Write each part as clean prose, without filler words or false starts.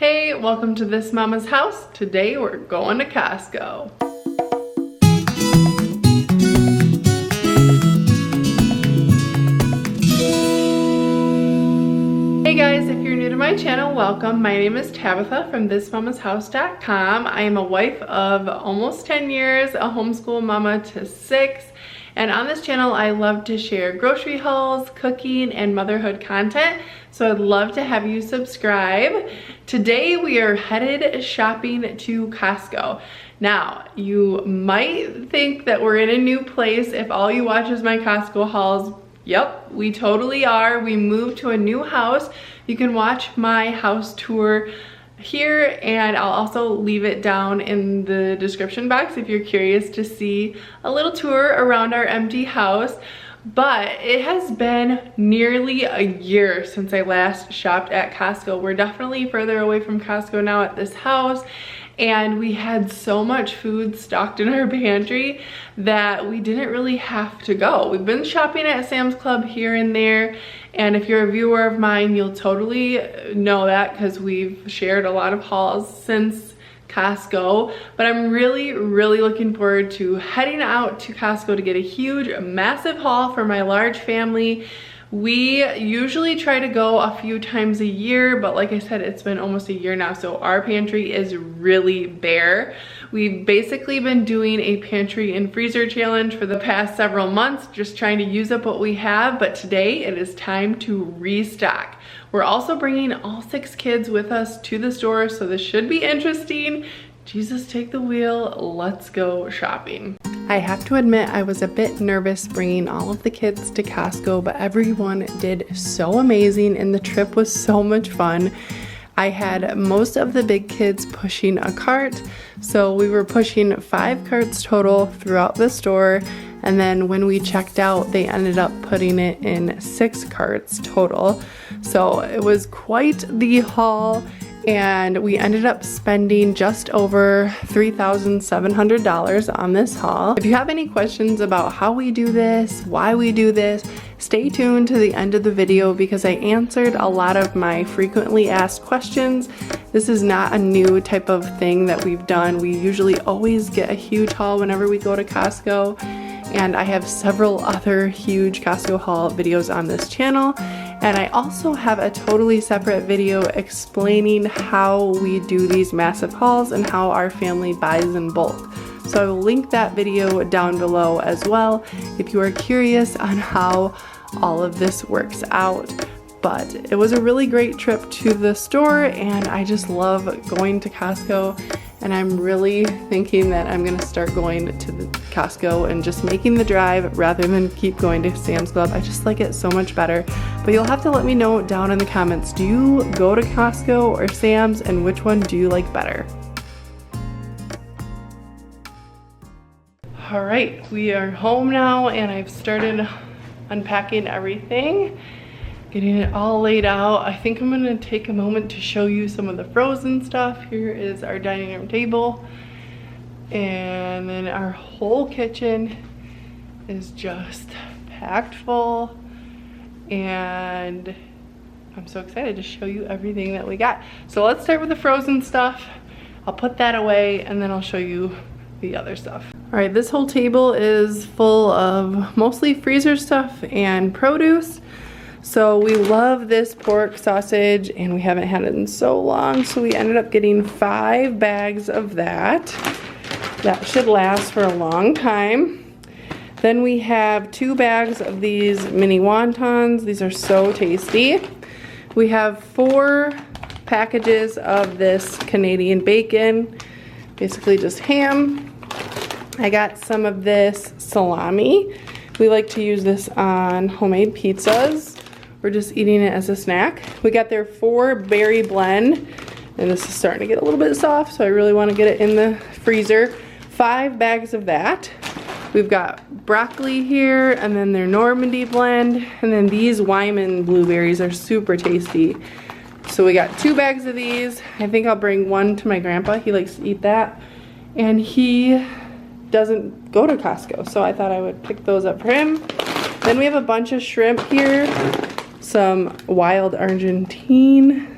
Hey, welcome to This Mama's House. Today we're going to Costco. Hey guys, if you're new to my channel, welcome. My name is Tabitha from thismamashouse.com. I am a wife of almost 10 years, a homeschool mama to 6. And on this channel, I love to share grocery hauls, cooking, and motherhood content. So I'd love to have you subscribe. Today we are headed shopping to Costco. Now, you might think that we're in a new place if all you watch is my Costco hauls. Yep, we totally are. We moved to a new house. You can watch my house tour here, and I'll also leave it down in the description box if you're curious to see a little tour around our empty house. But it has been nearly a year since I last shopped at Costco. We're definitely further away from Costco now at this house, and we had so much food stocked in our pantry that we didn't really have to go. We've been shopping at Sam's Club here and there, and if you're a viewer of mine, you'll totally know that because we've shared a lot of hauls since Costco. But I'm really looking forward to heading out to Costco to get a huge, massive haul for my large family. We usually try to go a few times a year, but like I said, it's been almost a year now, so our pantry is really bare. We've basically been doing a pantry and freezer challenge for the past several months, just trying to use up what we have, but today it is time to restock. We're also bringing all 6 kids with us to the store, so this should be interesting. Jesus, take the wheel, let's go shopping. I have to admit I was a bit nervous bringing all of the kids to Costco, but everyone did so amazing and the trip was so much fun. I had most of the big kids pushing a cart, so we were pushing 5 carts total throughout the store, and then when we checked out they ended up putting it in 6 carts total. So it was quite the haul, and we ended up spending just over $3,700 on this haul. If you have any questions about how we do this, why we do this, stay tuned to the end of the video because I answered a lot of my frequently asked questions. This is not a new type of thing that we've done. We usually always get a huge haul whenever we go to Costco, and I have several other huge Costco haul videos on this channel. And I also have a totally separate video explaining how we do these massive hauls and how our family buys in bulk. So I will link that video down below as well if you are curious on how all of this works out. But it was a really great trip to the store, and I just love going to Costco, and I'm really thinking that I'm gonna start going to the Costco and just making the drive rather than keep going to Sam's Club. I just like it so much better. But you'll have to let me know down in the comments, do you go to Costco or Sam's, and which one do you like better? All right, we are home now, and I've started unpacking everything, getting it all laid out. I think I'm gonna take a moment to show you some of the frozen stuff. Here is our dining room table, and then our whole kitchen is just packed full, and I'm so excited to show you everything that we got. So let's start with the frozen stuff. I'll put that away and then I'll show you the other stuff. All right, this whole table is full of mostly freezer stuff and produce. So we love this pork sausage, and we haven't had it in so long, so we ended up getting 5 bags of that. That should last for a long time. Then we have 2 bags of these mini wontons. These are so tasty. We have 4 packages of this Canadian bacon, basically just ham. I got some of this salami. We like to use this on homemade pizzas. We're just eating it as a snack. We got their 4 berry blend, and this is starting to get a little bit soft, so I really want to get it in the freezer. 5 bags of that. We've got broccoli here, and then their Normandy blend, and then these Wyman blueberries are super tasty. So we got 2 bags of these. I think I'll bring 1 to my grandpa. He likes to eat that, and he doesn't go to Costco, so I thought I would pick those up for him. Then we have a bunch of shrimp here. Some wild Argentine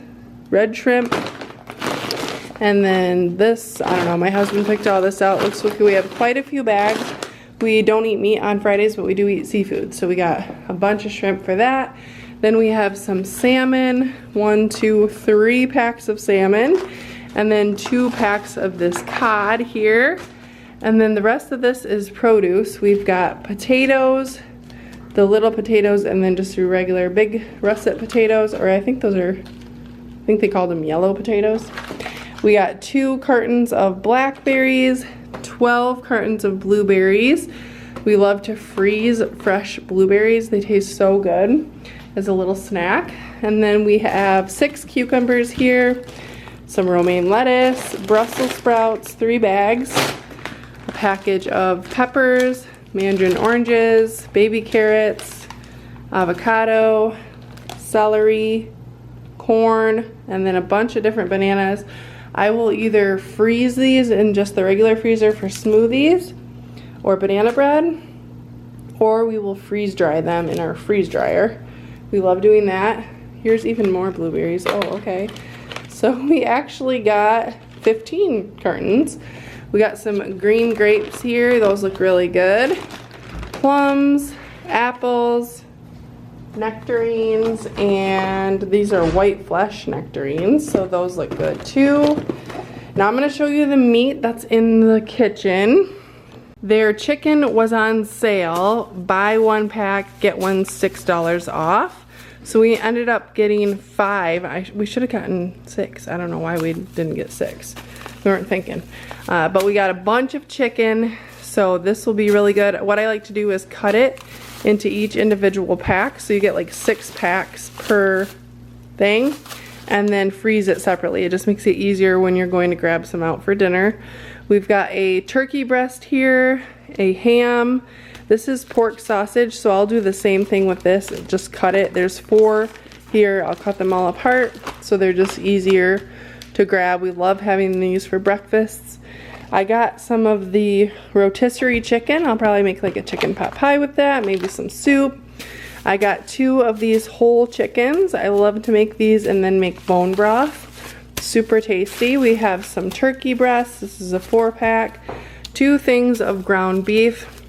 red shrimp, And then this, I don't know, my husband picked all this out. Looks like we have quite a few bags. We don't eat meat on Fridays, but we do eat seafood. So we got a bunch of shrimp for that. Then we have some salmon, 1, 2, 3 packs of salmon. And then 2 packs of this cod here. And then the rest of this is produce. We've got potatoes, the little potatoes, and then just your regular big russet potatoes, or I think they call them yellow potatoes. We got 2 cartons of blackberries, 12 cartons of blueberries. We love to freeze fresh blueberries. They taste so good as a little snack. And then we have 6 cucumbers here, some romaine lettuce, Brussels sprouts, 3 bags, a package of peppers, mandarin oranges, baby carrots, avocado, celery, corn, and then a bunch of different bananas. I will either freeze these in just the regular freezer for smoothies or banana bread, or we will freeze dry them in our freeze dryer. We love doing that. Here's even more blueberries. Oh, okay. So we actually got 15 cartons. We got some green grapes here. Those look really good. Plums, apples, nectarines, and these are white flesh nectarines, so those look good too. Now I'm going to show you the meat that's in the kitchen. Their chicken was on sale. Buy 1 pack, get 1 $6 off. So we ended up getting 5. We should have gotten 6. I don't know why we didn't get 6. We weren't thinking. But we got a bunch of chicken, so this will be really good. What I like to do is cut it into each individual pack, so you get like 6 packs per thing, and then freeze it separately. It just makes it easier when you're going to grab some out for dinner. We've got a turkey breast here, a ham. This is pork sausage, so I'll do the same thing with this, just cut it. There's 4 here. I'll cut them all apart so they're just easier to grab. We love having these for breakfasts. I got some of the rotisserie chicken. I'll probably make like a chicken pot pie with that, maybe some soup. I got 2 of these whole chickens. I love to make these and then make bone broth. Super tasty. We have some turkey breasts. This is a 4-pack. 2 things of ground beef.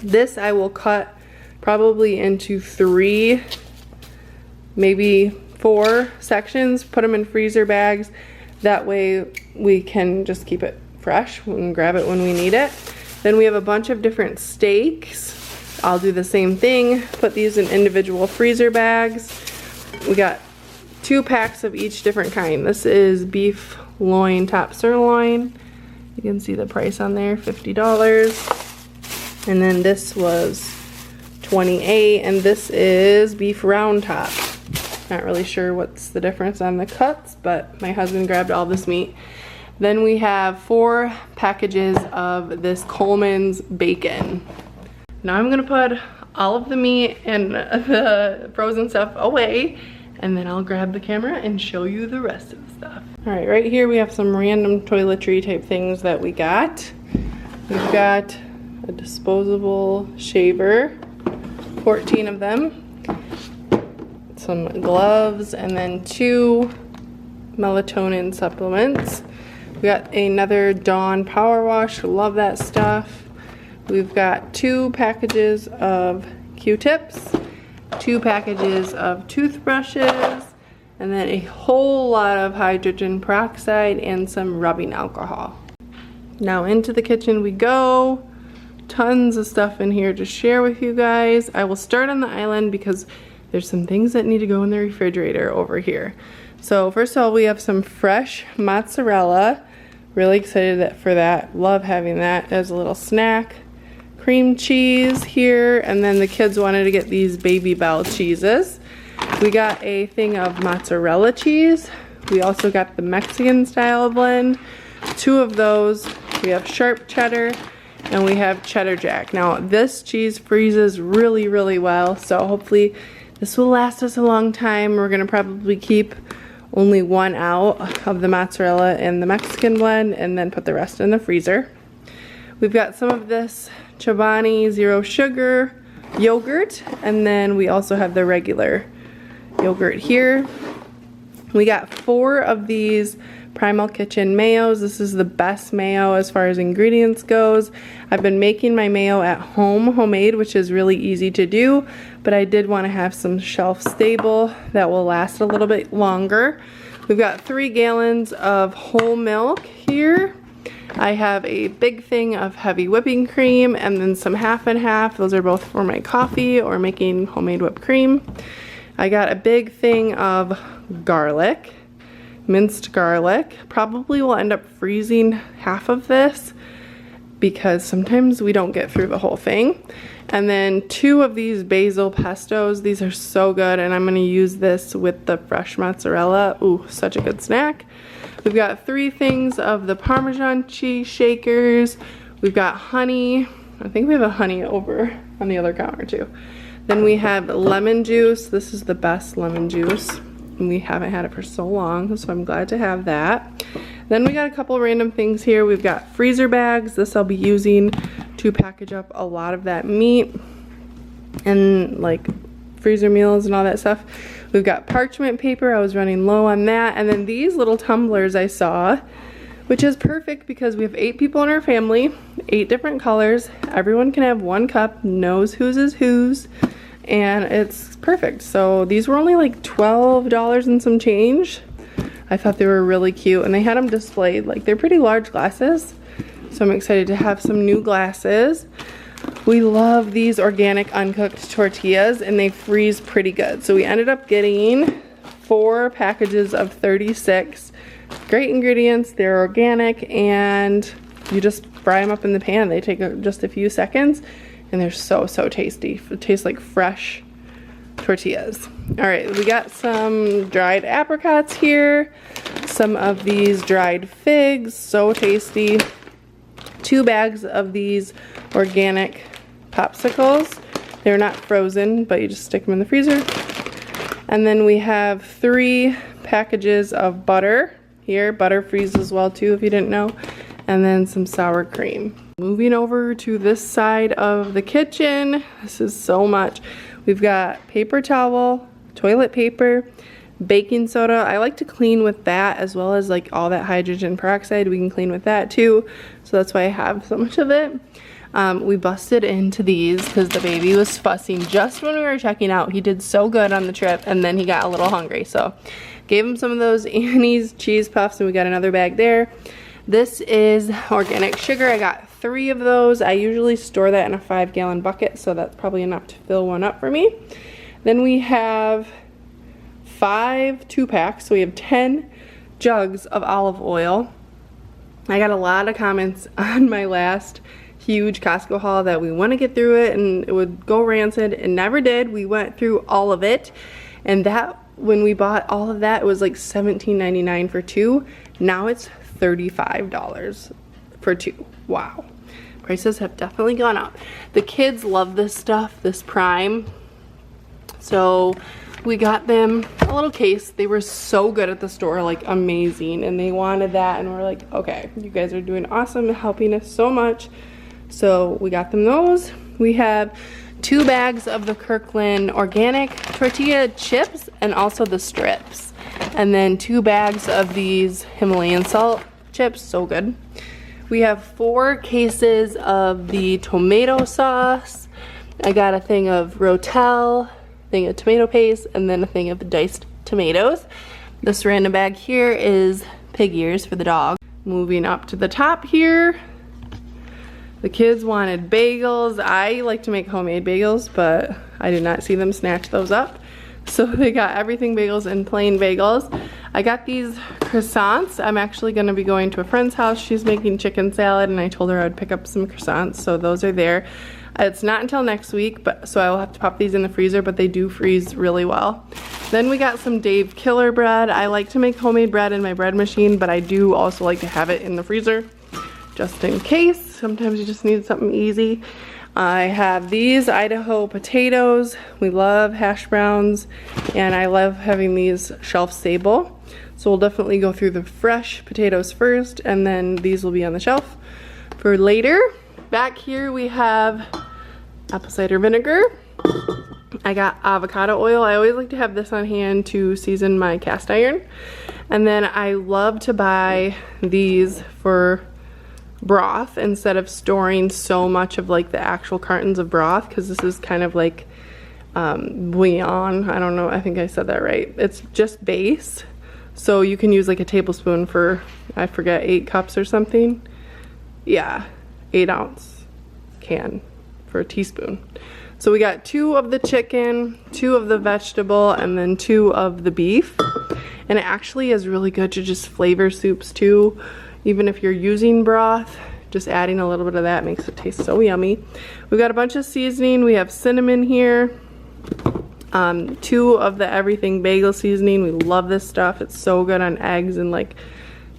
This I will cut probably into 3, maybe 4 sections, put them in freezer bags. That way we can just keep it fresh and grab it when we need it. Then we have a bunch of different steaks. I'll do the same thing, put these in individual freezer bags. We got 2 packs of each different kind. This is beef loin, top sirloin. You can see the price on there, $50. And then this was $28, and this is beef round top. Not really sure what's the difference on the cuts, but my husband grabbed all this meat. Then we have 4 packages of this Coleman's bacon. Now I'm gonna put all of the meat and the frozen stuff away, and then I'll grab the camera and show you the rest of the stuff. All right, right here we have some random toiletry type things that we got. We've got a disposable shaver, 14 of them, some gloves, and then 2 melatonin supplements. We got another Dawn Power Wash, love that stuff. We've got 2 packages of Q-tips, 2 packages of toothbrushes, and then a whole lot of hydrogen peroxide and some rubbing alcohol. Now into the kitchen we go. Tons of stuff in here to share with you guys. I will start on the island because there's some things that need to go in the refrigerator over here. So first of all, we have some fresh mozzarella. Really excited for that. Love having that as a little snack. Cream cheese here, and then the kids wanted to get these Baby Bell cheeses. We got a thing of mozzarella cheese. We also got the Mexican style blend. 2 of those. We have sharp cheddar and we have cheddar jack. Now this cheese freezes really, really well, so hopefully this will last us a long time. We're gonna probably keep only 1 out of the mozzarella and the Mexican blend and then put the rest in the freezer. We've got some of this Chobani zero sugar yogurt, and then we also have the regular yogurt here. We got 4 of these Primal Kitchen mayos. This is the best mayo as far as ingredients goes. I've been making my mayo at home, homemade, which is really easy to do, but I did want to have some shelf stable that will last a little bit longer. We've got 3 gallons of whole milk here. I have a big thing of heavy whipping cream and then some half and half. Those are both for my coffee or making homemade whipped cream. I got a big thing of garlic, minced garlic. Probably will end up freezing half of this because sometimes we don't get through the whole thing. And then 2 of these basil pestos. These are so good, and I'm going to use this with the fresh mozzarella. Ooh, such a good snack. We've got 3 things of the Parmesan cheese shakers. We've got honey. I think we have a honey over on the other counter too. Then we have lemon juice. This is the best lemon juice, and we haven't had it for so long, so I'm glad to have that. Then we got a couple random things here. We've got freezer bags. This I'll be using to package up a lot of that meat and like freezer meals and all that stuff. We've got parchment paper. I was running low on that. And then these little tumblers I saw, which is perfect because we have 8 people in our family, 8 different colors. Everyone can have 1 cup, knows whose is whose, and it's perfect. So these were only like $12 and some change. I thought they were really cute, and they had them displayed. Like, they're pretty large glasses, so I'm excited to have some new glasses. We love these organic uncooked tortillas, and they freeze pretty good. So we ended up getting 4 packages of 36. Great ingredients, they're organic, and you just fry them up in the pan. They take just a few seconds, and they're so tasty. It tastes like fresh tortillas. All right, we got some dried apricots here, some of these dried figs, so tasty. 2 bags of these organic popsicles. They're not frozen, but you just stick them in the freezer. And then we have 3 packages of butter here. Butter freezes well too, if you didn't know. And then some sour cream. Moving over to this side of the kitchen. This is so much. We've got paper towel, toilet paper, baking soda. I like to clean with that, as well as like all that hydrogen peroxide. We can clean with that too. So that's why I have so much of it. We busted into these because the baby was fussing just when we were checking out. He did so good on the trip, and then he got a little hungry. So gave him some of those Annie's cheese puffs, and we got another bag there. This is organic sugar. I got 3 of those. I usually store that in a 5-gallon bucket, so that's probably enough to fill one up for me. Then we have 5 2-packs, so we have 10 jugs of olive oil. I got a lot of comments on my last huge Costco haul that we want to get through it and it would go rancid. It never did. We went through all of it, and that when we bought all of that, it was like $17.99 for 2. Now it's $35 for 2. Wow. Prices have definitely gone up. The kids love this stuff, this Prime. So we got them a little case. They were so good at the store, like amazing, and they wanted that, and we're like, okay, you guys are doing awesome, helping us so much. So we got them those. We have 2 bags of the Kirkland organic tortilla chips and also the strips. And then 2 bags of these Himalayan salt chips, so good. We have 4 cases of the tomato sauce. I got a thing of Rotel, thing of tomato paste, and then a thing of diced tomatoes. This random bag here is pig ears for the dog. Moving up to the top here, the kids wanted bagels. I like to make homemade bagels, but I did not see them snatch those up. So they got everything bagels and plain bagels. I got these croissants. I'm actually gonna be going to a friend's house. She's making chicken salad, and I told her I would pick up some croissants, so those are there. It's not until next week, but so I will have to pop these in the freezer, but they do freeze really well. Then we got some Dave Killer bread. I like to make homemade bread in my bread machine, but I do also like to have it in the freezer just in case. Sometimes you just need something easy. I have these Idaho potatoes. We love hash browns, and I love having these shelf stable. So we'll definitely go through the fresh potatoes first, and then these will be on the shelf for later. Back here we have apple cider vinegar. I got avocado oil. I always like to have this on hand to season my cast iron. And then I love to buy these for broth instead of storing so much of like the actual cartons of broth, because this is kind of like bouillon. I don't know, I think I said that right. It's just base, so you can use like a tablespoon for, I forget, 8 cups or something. Yeah, 8-ounce can for a teaspoon. So we got 2 of the chicken, 2 of the vegetable, and then 2 of the beef. And it actually is really good to just flavor soups too. Even if you're using broth, just adding a little bit of that makes it taste so yummy. We've got a bunch of seasoning. We have cinnamon here, 2 of the everything bagel seasoning. We love this stuff. It's so good on eggs and like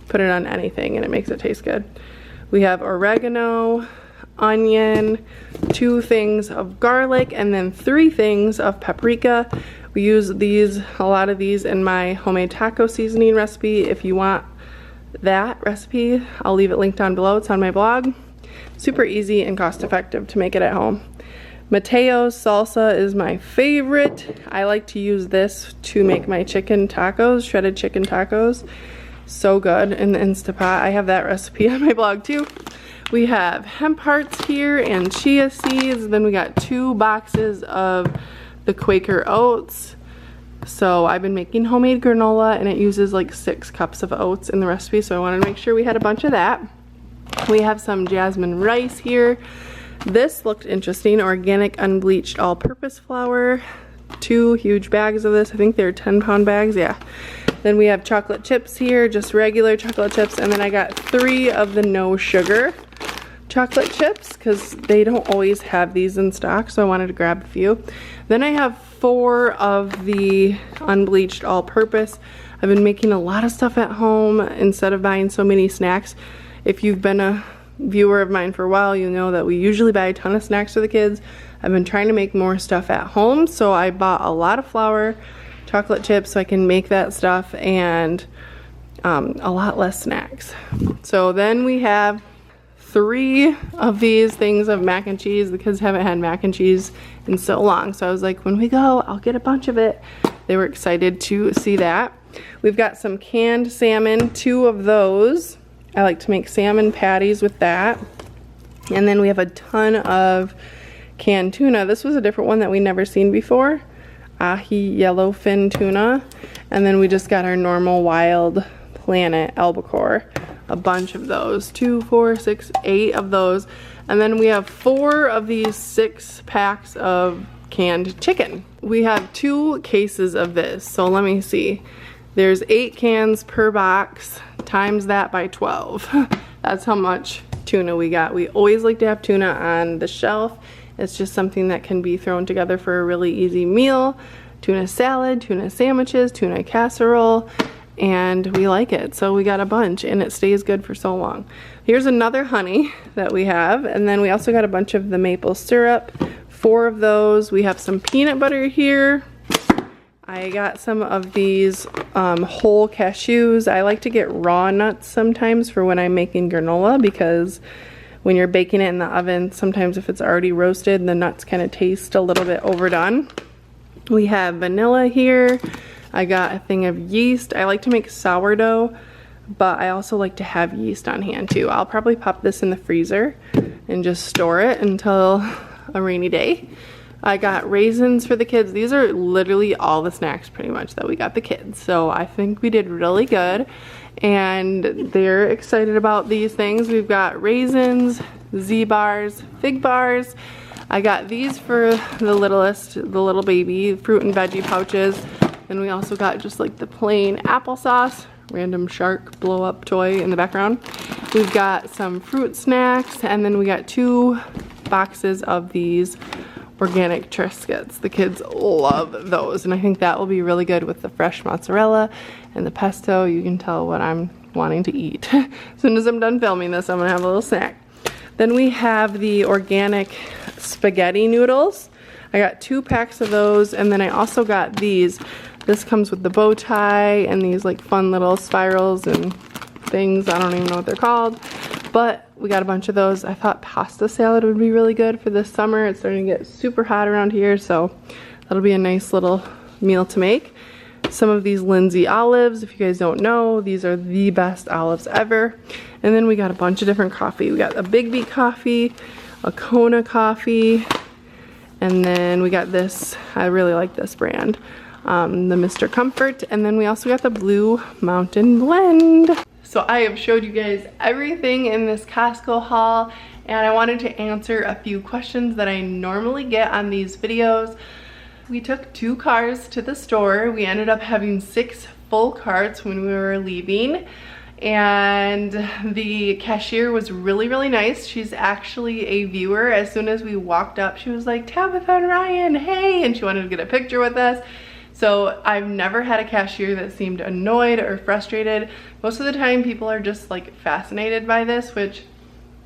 put it on anything and it makes it taste good. We have oregano, onion, 2 things of garlic, and then 3 things of paprika. We use a lot of these in my homemade taco seasoning recipe. If you want that recipe, I'll leave it linked down below. It's on my blog. Super easy and cost effective to make it at home. Mateo's salsa is my favorite. I like to use this to make my chicken tacos, shredded chicken tacos. So good in the Instapot. I have that recipe on my blog too. We have hemp hearts here and chia seeds. Then we got 2 boxes of the Quaker oats. So I've been making homemade granola and it uses like 6 cups of oats in the recipe, so I wanted to make sure we had a bunch of that. We have some jasmine rice here. This looked interesting. Organic unbleached all-purpose flour. 2 huge bags of this. I think they're 10-pound bags, yeah. Then we have chocolate chips here, just regular chocolate chips, and then I got 3 of the no sugar chocolate chips because they don't always have these in stock, so I wanted to grab a few. Then I have 4 of the unbleached all-purpose. I've been making a lot of stuff at home instead of buying so many snacks. If you've been a viewer of mine for a while, you know that we usually buy a ton of snacks for the kids. I've been trying to make more stuff at home, so I bought a lot of flour, chocolate chips, so I can make that stuff, and a lot less snacks. So then we have 3 of these things of mac and cheese. The kids haven't had mac and cheese in so long, so I was like, when we go, I'll get a bunch of it. They were excited to see that. We've got some canned salmon, 2 of those. I like to make salmon patties with that. And then we have a ton of canned tuna. This was a different one that we never seen before. Ahi yellowfin tuna. And then we just got our normal wild planet albacore. A bunch of those. 2, 4, 6, 8 of those. And then we have 4 of these 6 packs of canned chicken. We have 2 cases of this, so let me see. There's 8 cans per box, times that by 12. That's how much tuna we got. We always like to have tuna on the shelf. It's just something that can be thrown together for a really easy meal. Tuna salad, tuna sandwiches, tuna casserole, and we like it, so we got a bunch and it stays good for so long. Here's another honey that we have, and then we also got a bunch of the maple syrup, 4 of those. We have some peanut butter here. I got some of these whole cashews. I like to get raw nuts sometimes for when I'm making granola, because when you're baking it in the oven, sometimes if it's already roasted, the nuts kind of taste a little bit overdone. We have vanilla here. I got a thing of yeast. I like to make sourdough, but I also like to have yeast on hand too. I'll probably pop this in the freezer and just store it until a rainy day. I got raisins for the kids. These are literally all the snacks pretty much that we got the kids. So I think we did really good and they're excited about these things. We've got raisins, Z-bars, fig bars. I got these for the littlest, the little baby, fruit and veggie pouches. And we also got just like the plain applesauce, random shark blow up toy in the background. We've got some fruit snacks, and then we got 2 boxes of these organic Triscuits. The kids love those, and I think that will be really good with the fresh mozzarella and the pesto. You can tell what I'm wanting to eat. As soon as I'm done filming this, I'm gonna have a little snack. Then we have the organic spaghetti noodles. I got 2 packs of those, and then I also got these. This comes with the bow tie and these like fun little spirals and things. I don't even know what they're called, but we got a bunch of those. I thought pasta salad would be really good for this summer. It's starting to get super hot around here, so that'll be a nice little meal to make. some of these Lindsay olives. If you guys don't know, these are the best olives ever. And then we got a bunch of different coffee. We got a Big Beat coffee, a Kona coffee, and then we got this, I really like this brand, the Mr. Comfort, and then we also got the Blue Mountain Blend. So I have showed you guys everything in this Costco haul, and I wanted to answer a few questions that I normally get on these videos. We took 2 cars to the store. We ended up having 6 full carts when we were leaving, and the cashier was really nice. She's actually a viewer. As soon as we walked up, she was like, "Tabitha and Ryan, hey," and she wanted to get a picture with us. So I've never had a cashier that seemed annoyed or frustrated. Most of the time people are just like fascinated by this, which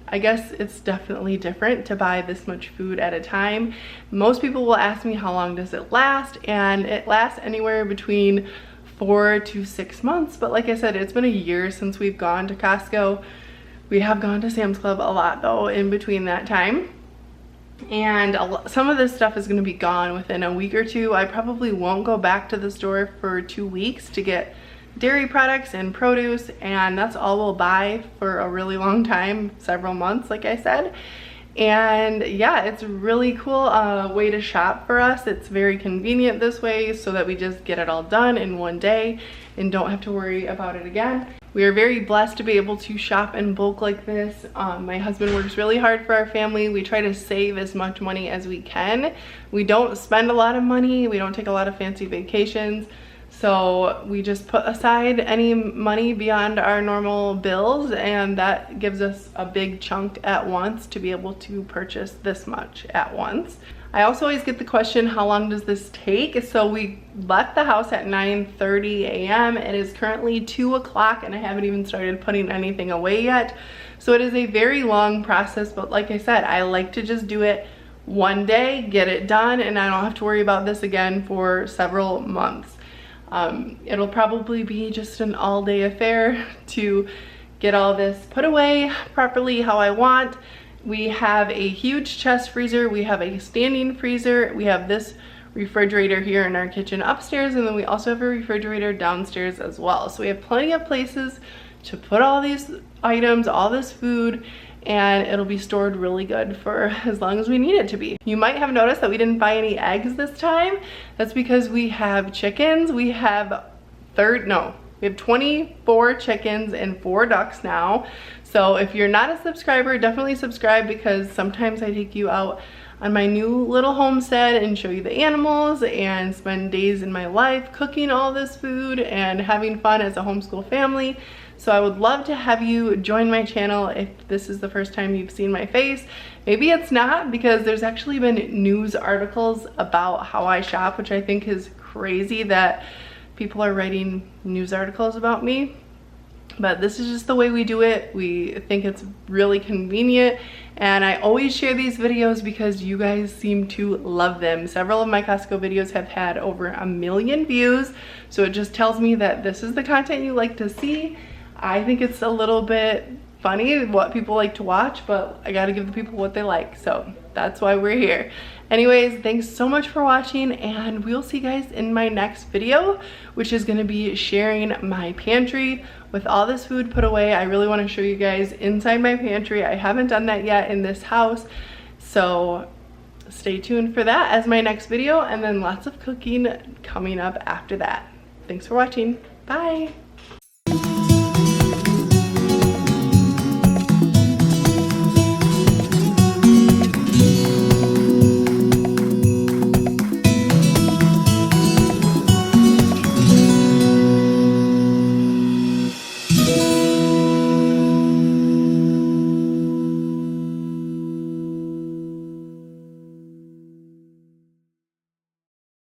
I guess it's definitely different to buy this much food at a time. Most people will ask me how long does it last, and it lasts anywhere between 4 to 6 months. But like I said, it's been a year since we've gone to Costco. We have gone to Sam's Club a lot though in between that time. And some of this stuff is going to be gone within a week or 2. I probably won't go back to the store for 2 weeks to get dairy products and produce, and that's all we'll buy for a really long time, several months like I said. And yeah, it's a really cool way to shop for us. It's very convenient this way so that we just get it all done in one day and don't have to worry about it again. We are very blessed to be able to shop in bulk like this. My husband works really hard for our family. We try to save as much money as we can. We don't spend a lot of money. We don't take a lot of fancy vacations. So we just put aside any money beyond our normal bills, and that gives us a big chunk at once to be able to purchase this much at once. I also always get the question, how long does this take? So we left the house at 9:30 a.m. It is currently 2 o'clock and I haven't even started putting anything away yet. So it is a very long process, but like I said, I like to just do it one day, get it done, and I don't have to worry about this again for several months. It'll probably be just an all-day affair to get all this put away properly how I want. We have a huge chest freezer, we have a standing freezer, we have this refrigerator here in our kitchen upstairs, and then we also have a refrigerator downstairs as well. So we have plenty of places to put all these items, all this food, and it'll be stored really good for as long as we need it to be. You might have noticed that we didn't buy any eggs this time. That's because we have chickens. We have 24 chickens and 4 ducks now. So if you're not a subscriber, definitely subscribe, because sometimes I take you out on my new little homestead and show you the animals and spend days in my life cooking all this food and having fun as a homeschool family. So I would love to have you join my channel if this is the first time you've seen my face. Maybe it's not, because there's actually been news articles about how I shop, which I think is crazy that people are writing news articles about me. But this is just the way we do it. We think it's really convenient, and I always share these videos because you guys seem to love them. Several of my Costco videos have had over 1 million views, so it just tells me that this is the content you like to see. I think it's a little bit funny what people like to watch, but I gotta give the people what they like, so that's why we're here. Anyways, thanks so much for watching, and we'll see you guys in my next video, which is gonna be sharing my pantry with all this food put away. I really wanna show you guys inside my pantry. I haven't done that yet in this house, so stay tuned for that as my next video, and then lots of cooking coming up after that. Thanks for watching. Bye.